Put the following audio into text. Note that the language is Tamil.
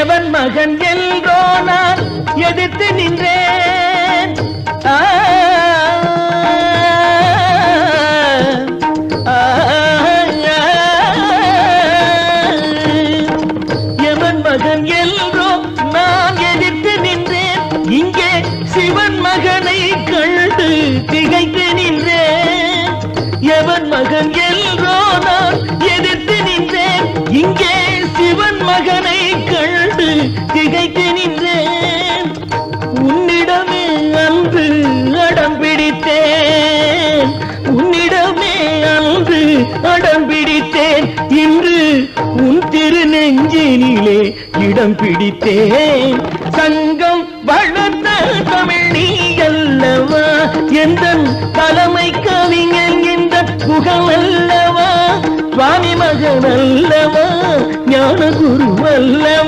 எவன் மகன் என்றோ நான் எதிர்த்து நின்றேன். எவன் மகன் என்றோ நான் எதிர்த்து நின்றேன். இங்கே சிவன் மகனை கண்டு திகைத்து நின்றேன். எவன் மகன் என்றோ நான் எதிர்த்து நின்றேன். இங்கே சிவன் மகனை கண்டு திகைத்து நின்றேன். உன்னிடமே அன்று அடம் பிடித்தேன். உன்னிடமே அன்று அடம் பிடித்தேன். இன்று உன் திரு நெஞ்சினிலே இடம் பிடித்தேன். சங்கம் வளர்த்த தமிழ் நீ அல்லவா, எந்தன் தலைமை கவிஞன் இந்த புகழ் அல்லவா, சுவாமி மகன் அல்லவா, ஞான குரு அல்லவா.